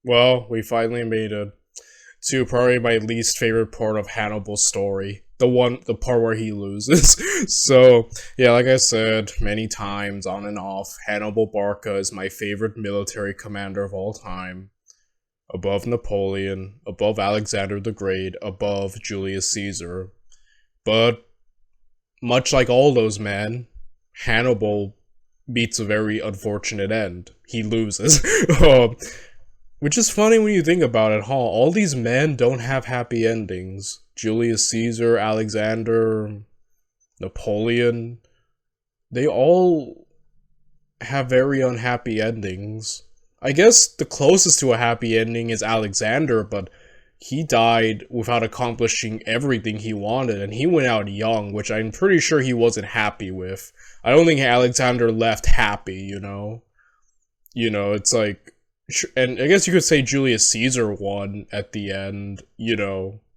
Well, we finally made it to probably my least favorite part of Hannibal's story. The part where he loses. So, yeah, like I said many times on and off, Hannibal Barca is my favorite military commander of all time. Above Napoleon, above Alexander the Great, above Julius Caesar. But, much like all those men, Hannibal meets a very unfortunate end. He loses. Um, which is funny when you think about it, huh? All these men don't have happy endings. Julius Caesar, Alexander, Napoleon, they all have very unhappy endings. I guess the closest to a happy ending is Alexander, but he died without accomplishing everything he wanted, and he went out young, which I'm pretty sure he wasn't happy with. I don't think Alexander left happy, you know? It's like, and I guess you could say Julius Caesar won at the end,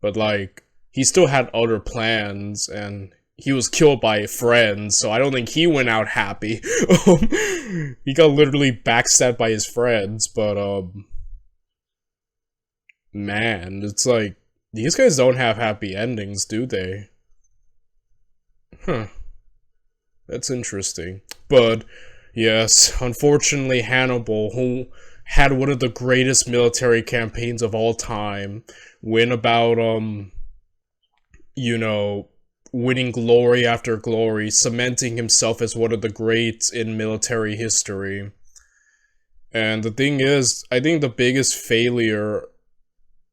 but like, he still had other plans, and he was killed by friends, so I don't think he went out happy. He got literally backstabbed by his friends, but, man, it's like, these guys don't have happy endings, do they? Huh. That's interesting. But, yes, unfortunately, Hannibal, who had one of the greatest military campaigns of all time, win about, winning glory after glory, cementing himself as one of the greats in military history. And the thing is, I think the biggest failure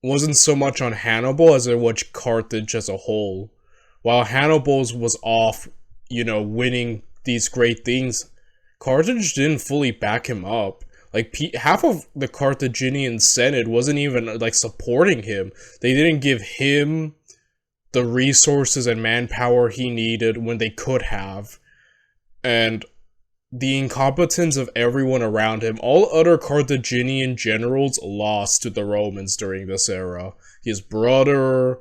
wasn't so much on Hannibal as it was Carthage as a whole. While Hannibal's was off, winning these great things, Carthage didn't fully back him up. Like, half of the Carthaginian Senate wasn't even, like, supporting him. They didn't give him the resources and manpower he needed when they could have. And the incompetence of everyone around him, all other Carthaginian generals lost to the Romans during this era. His brother,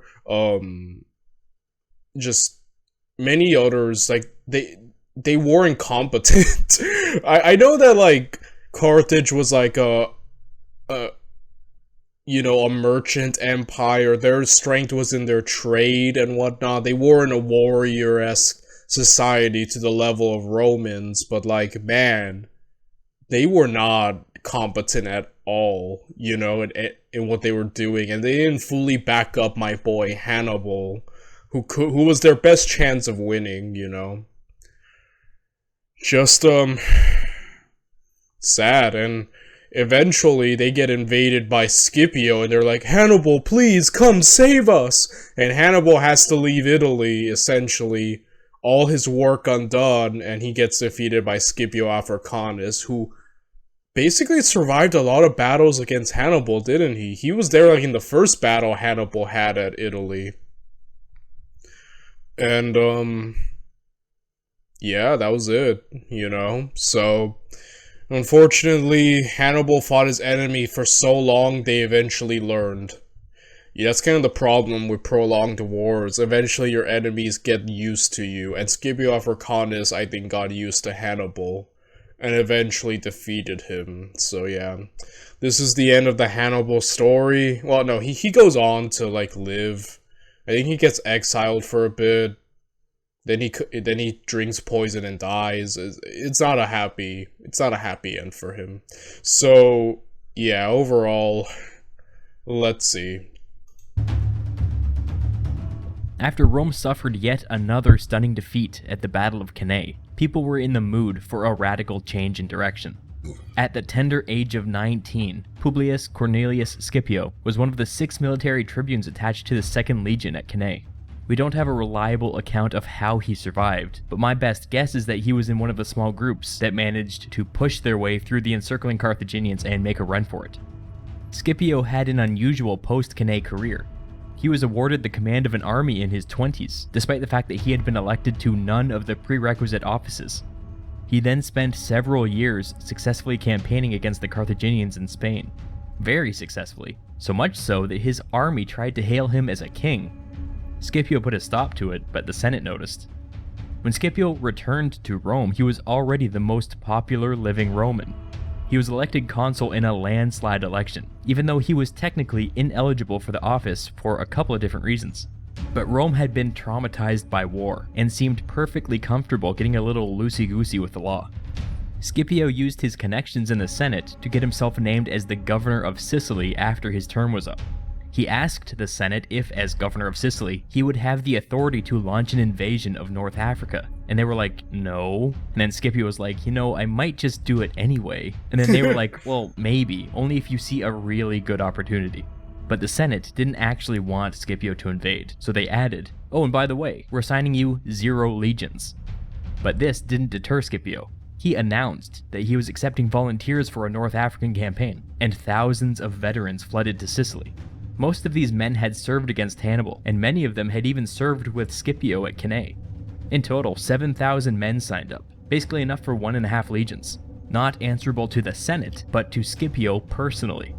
just many others, like, they were incompetent. I know that, like, Carthage was like a merchant empire. Their strength was in their trade and whatnot. They weren't a warrior-esque society to the level of Romans, but like, man, they were not competent at all, in what they were doing, and they didn't fully back up my boy Hannibal, who was their best chance of winning, Just, sad, and eventually they get invaded by Scipio, and they're like, Hannibal, please, come save us! And Hannibal has to leave Italy, essentially, all his work undone, and he gets defeated by Scipio Africanus, who basically survived a lot of battles against Hannibal, didn't he? He was there, like, in the first battle Hannibal had at Italy. And, yeah, that was it, So, unfortunately, Hannibal fought his enemy for so long, they eventually learned. Yeah, that's kind of the problem with prolonged wars. Eventually, your enemies get used to you, and Scipio Africanus, I think, got used to Hannibal, and eventually defeated him. So, yeah. This is the end of the Hannibal story. Well, no, he goes on to, like, live. I think he gets exiled for a bit. Then he drinks poison and dies. It's not a happy end for him. So, yeah, overall, let's see. After Rome suffered yet another stunning defeat at the Battle of Cannae, people were in the mood for a radical change in direction. At the tender age of 19, Publius Cornelius Scipio was one of the 6 military tribunes attached to the 2nd Legion at Cannae. We don't have a reliable account of how he survived, but my best guess is that he was in one of the small groups that managed to push their way through the encircling Carthaginians and make a run for it. Scipio had an unusual post-Cannae career. He was awarded the command of an army in his 20s, despite the fact that he had been elected to none of the prerequisite offices. He then spent several years successfully campaigning against the Carthaginians in Spain. Very successfully, so much so that his army tried to hail him as a king. Scipio put a stop to it, but the Senate noticed. When Scipio returned to Rome, he was already the most popular living Roman. He was elected consul in a landslide election, even though he was technically ineligible for the office for a couple of different reasons. But Rome had been traumatized by war, and seemed perfectly comfortable getting a little loosey-goosey with the law. Scipio used his connections in the Senate to get himself named as the governor of Sicily after his term was up. He asked the Senate if, as governor of Sicily, he would have the authority to launch an invasion of North Africa. And they were like, no. And then Scipio was like, I might just do it anyway. And then they were like, well, maybe, only if you see a really good opportunity. But the Senate didn't actually want Scipio to invade, so they added, oh, and by the way, we're assigning you 0 legions. But this didn't deter Scipio. He announced that he was accepting volunteers for a North African campaign, and thousands of veterans flooded to Sicily. Most of these men had served against Hannibal, and many of them had even served with Scipio at Cannae. In total, 7,000 men signed up, basically enough for 1.5 legions, not answerable to the Senate, but to Scipio personally.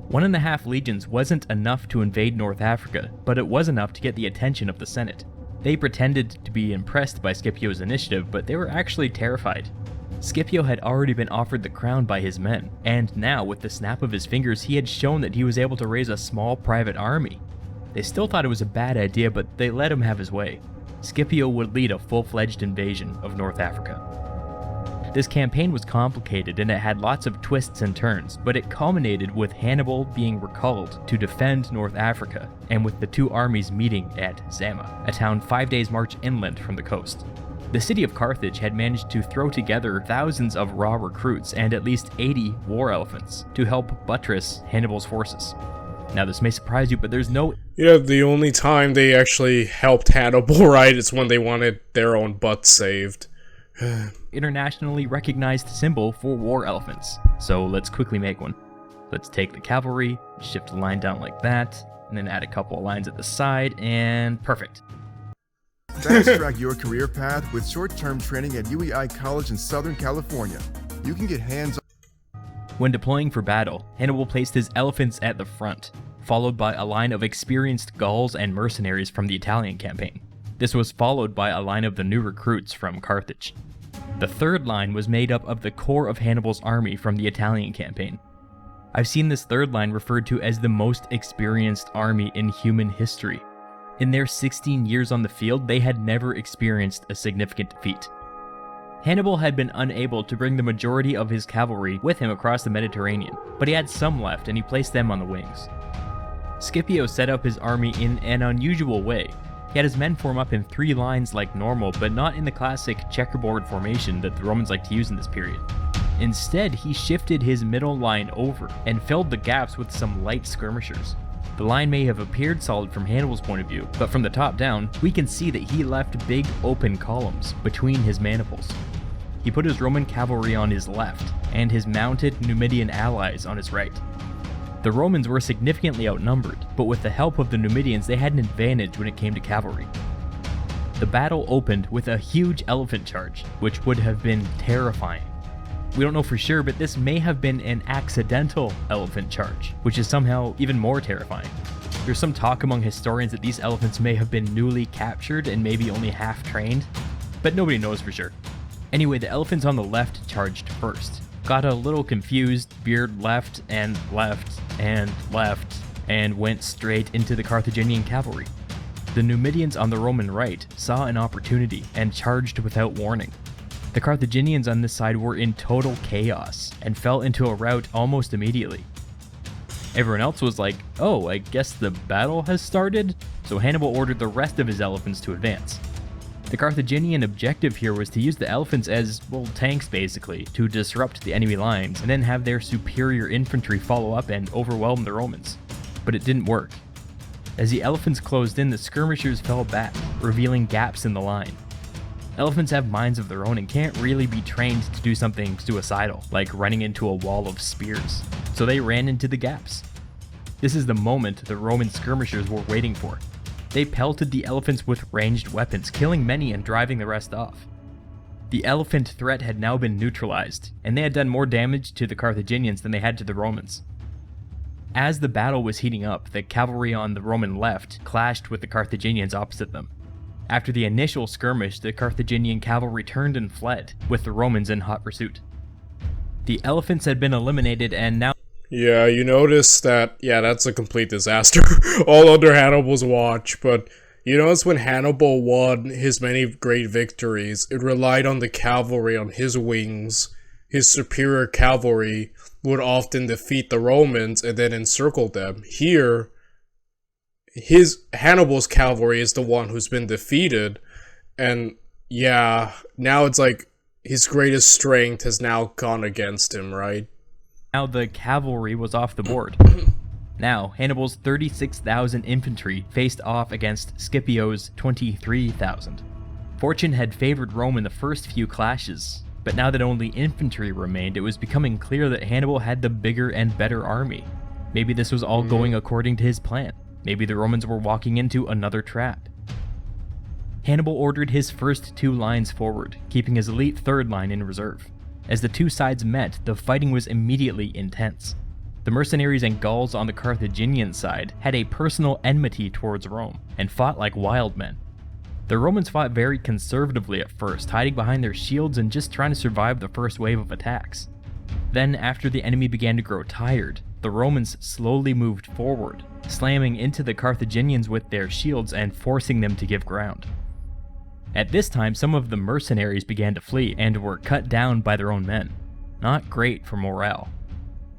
1.5 legions wasn't enough to invade North Africa, but it was enough to get the attention of the Senate. They pretended to be impressed by Scipio's initiative, but they were actually terrified. Scipio had already been offered the crown by his men, and now, with the snap of his fingers, he had shown that he was able to raise a small private army. They still thought it was a bad idea, but they let him have his way. Scipio would lead a full-fledged invasion of North Africa. This campaign was complicated and it had lots of twists and turns, but it culminated with Hannibal being recalled to defend North Africa, and with the 2 armies meeting at Zama, a town 5 days' march inland from the coast. The city of Carthage had managed to throw together thousands of raw recruits and at least 80 war elephants to help buttress Hannibal's forces. Now this may surprise you, but there's no... Yeah, the only time they actually helped Hannibal, right, is when they wanted their own butt saved. internationally recognized symbol for war elephants. So let's quickly make one. Let's take the cavalry, shift the line down like that, and then add a couple of lines at the side, and perfect. Fast track your career path with short-term training at UEI College in Southern California. You can get hands-on. When deploying for battle, Hannibal placed his elephants at the front, followed by a line of experienced Gauls and mercenaries from the Italian campaign. This was followed by a line of the new recruits from Carthage. The third line was made up of the core of Hannibal's army from the Italian campaign. I've seen this third line referred to as the most experienced army in human history. In their 16 years on the field, they had never experienced a significant defeat. Hannibal had been unable to bring the majority of his cavalry with him across the Mediterranean, but he had some left and he placed them on the wings. Scipio set up his army in an unusual way. He had his men form up in 3 lines like normal, but not in the classic checkerboard formation that the Romans liked to use in this period. Instead, he shifted his middle line over and filled the gaps with some light skirmishers. The line may have appeared solid from Hannibal's point of view, but from the top down, we can see that he left big open columns between his maniples. He put his Roman cavalry on his left, and his mounted Numidian allies on his right. The Romans were significantly outnumbered, but with the help of the Numidians they had an advantage when it came to cavalry. The battle opened with a huge elephant charge, which would have been terrifying. We don't know for sure, but this may have been an accidental elephant charge, which is somehow even more terrifying. There's some talk among historians that these elephants may have been newly captured and maybe only half trained, but nobody knows for sure. Anyway, the elephants on the left charged first, got a little confused, veered left, and went straight into the Carthaginian cavalry. The Numidians on the Roman right saw an opportunity and charged without warning. The Carthaginians on this side were in total chaos and fell into a rout almost immediately. Everyone else was like, oh, I guess the battle has started? So Hannibal ordered the rest of his elephants to advance. The Carthaginian objective here was to use the elephants as, well, tanks basically, to disrupt the enemy lines and then have their superior infantry follow up and overwhelm the Romans. But it didn't work. As the elephants closed in, the skirmishers fell back, revealing gaps in the line. Elephants have minds of their own and can't really be trained to do something suicidal, like running into a wall of spears, so they ran into the gaps. This is the moment the Roman skirmishers were waiting for. They pelted the elephants with ranged weapons, killing many and driving the rest off. The elephant threat had now been neutralized, and they had done more damage to the Carthaginians than they had to the Romans. As the battle was heating up, the cavalry on the Roman left clashed with the Carthaginians opposite them. After the initial skirmish, the Carthaginian cavalry turned and fled, with the Romans in hot pursuit. The elephants had been eliminated, and now Yeah, you notice that, yeah, that's a complete disaster, all under Hannibal's watch, but you notice when Hannibal won his many great victories, it relied on the cavalry on his wings. His superior cavalry would often defeat the Romans and then encircle them. Here, Hannibal's cavalry is the one who's been defeated, and yeah, now it's like his greatest strength has now gone against him, right? the cavalry was off the board. Now, Hannibal's 36,000 infantry faced off against Scipio's 23,000. Fortune had favored Rome in the first few clashes, but now that only infantry remained, it was becoming clear that Hannibal had the bigger and better army. Maybe this was all going according to his plan. Maybe the Romans were walking into another trap. Hannibal ordered his first two lines forward, keeping his elite third line in reserve. As the two sides met, the fighting was immediately intense. The mercenaries and Gauls on the Carthaginian side had a personal enmity towards Rome, and fought like wild men. The Romans fought very conservatively at first, hiding behind their shields and just trying to survive the first wave of attacks. Then, after the enemy began to grow tired, the Romans slowly moved forward, slamming into the Carthaginians with their shields and forcing them to give ground. At this time, some of the mercenaries began to flee and were cut down by their own men. Not great for morale.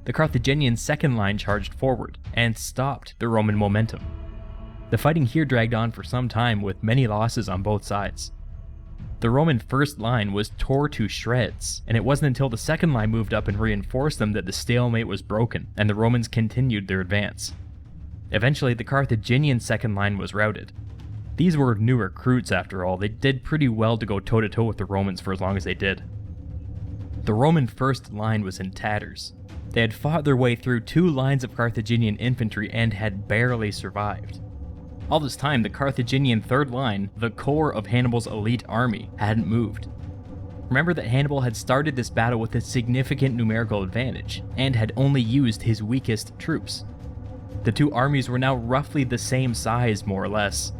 The Carthaginian second line charged forward and stopped the Roman momentum. The fighting here dragged on for some time with many losses on both sides. The Roman first line was tore to shreds, and it wasn't until the second line moved up and reinforced them that the stalemate was broken and the Romans continued their advance. Eventually, the Carthaginian second line was routed. These were new recruits after all. They did pretty well to go toe-to-toe with the Romans for as long as they did. The Roman first line was in tatters. They had fought their way through two lines of Carthaginian infantry and had barely survived. All this time, the Carthaginian third line, the core of Hannibal's elite army, hadn't moved. Remember that Hannibal had started this battle with a significant numerical advantage, and had only used his weakest troops. The two armies were now roughly the same size, more or less,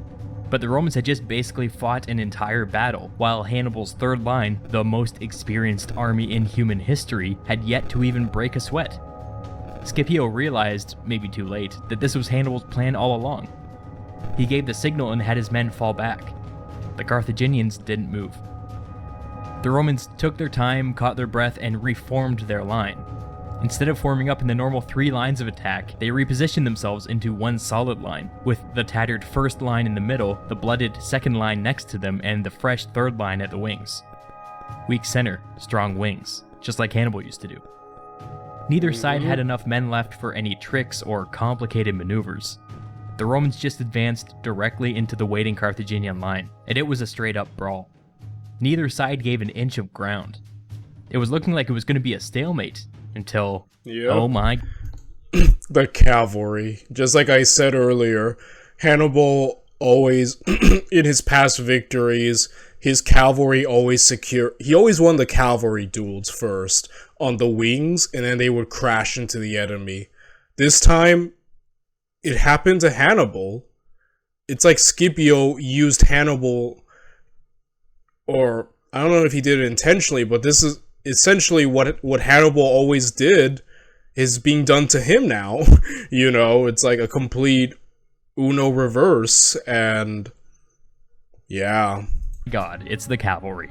but the Romans had just basically fought an entire battle, while Hannibal's third line, the most experienced army in human history, had yet to even break a sweat. Scipio realized, maybe too late, that this was Hannibal's plan all along. He gave the signal and had his men fall back. The Carthaginians didn't move. The Romans took their time, caught their breath, and reformed their line. Instead of forming up in the normal three lines of attack, they repositioned themselves into one solid line, with the tattered first line in the middle, the blooded second line next to them, and the fresh third line at the wings. Weak center, strong wings, just like Hannibal used to do. Neither side had enough men left for any tricks or complicated maneuvers. The Romans just advanced directly into the waiting Carthaginian line, and it was a straight-up brawl. Neither side gave an inch of ground. It was looking like it was going to be a stalemate, until, oh my... The cavalry. Just like I said earlier, Hannibal always, in his past victories, his cavalry always he always won the cavalry duels first, on the wings, and then they would crash into the enemy. This time, it happened to Hannibal. It's like Scipio used Hannibal, or I don't know if he did it intentionally, but this is essentially what Hannibal always did is being done to him now. You know, it's like a complete Uno reverse, and yeah. God, it's the cavalry.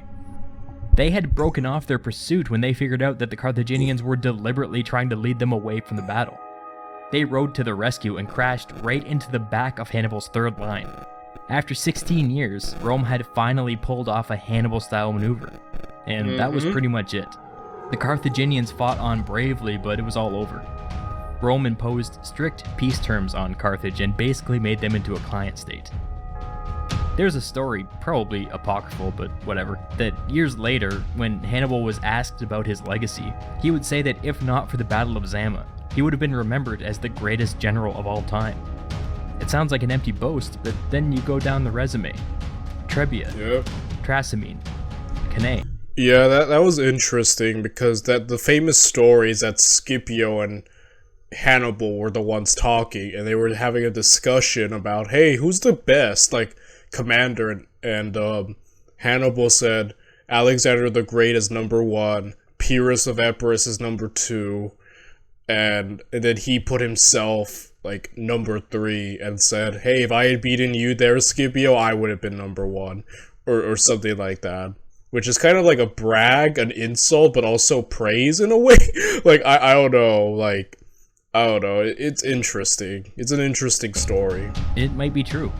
They had broken off their pursuit when they figured out that the Carthaginians were deliberately trying to lead them away from the battle. They rode to the rescue and crashed right into the back of Hannibal's third line. After 16 years, Rome had finally pulled off a Hannibal-style maneuver, and that was pretty much it. The Carthaginians fought on bravely, but it was all over. Rome imposed strict peace terms on Carthage and basically made them into a client state. There's a story, probably apocryphal, but whatever, that years later, when Hannibal was asked about his legacy, he would say that if not for the Battle of Zama, he would have been remembered as the greatest general of all time. It sounds like an empty boast, but then you go down the resume. Trebia, Trasimene, Cannae. Yeah, that was interesting, because the famous story is that Scipio and Hannibal were the ones talking, and they were having a discussion about, hey, who's the best, like, commander, and Hannibal said, Alexander the Great is number one, Pyrrhus of Epirus is number 2, and then he put himself like number 3 and said, hey, if I had beaten you there, Scipio, I would have been number 1, or something like that. Which is kind of like a brag, an insult, but also praise in a way. Like, I don't know, like, I don't know, it's interesting. It's an interesting story. It might be true.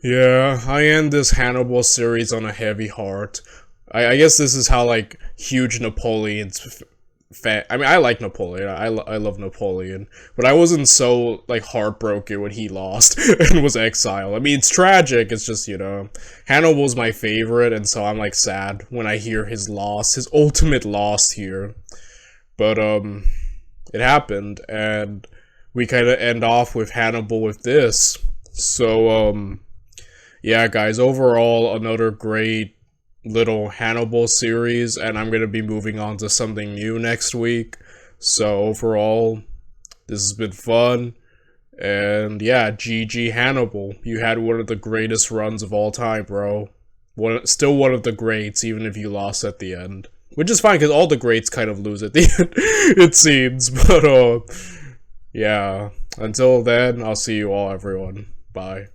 Yeah, I end this Hannibal series on a heavy heart. I guess this is how, like, huge Napoleon's I mean, I like Napoleon. I love Napoleon. But I wasn't so, like, heartbroken when he lost and was exiled. I mean, it's tragic. It's just, you know, Hannibal's my favorite, and so I'm, like, sad when I hear his loss. His ultimate loss here. But, it happened, and we kind of end off with Hannibal with this. So, yeah, guys, overall, another great little Hannibal series, and I'm gonna be moving on to something new next week. So overall, this has been fun, and yeah, GG Hannibal. You had one of the greatest runs of all time, bro. Still one of the greats, even if you lost at the end, which is fine because all the greats kind of lose at the end, it seems. But yeah, until then, I'll see you all, everyone. Bye.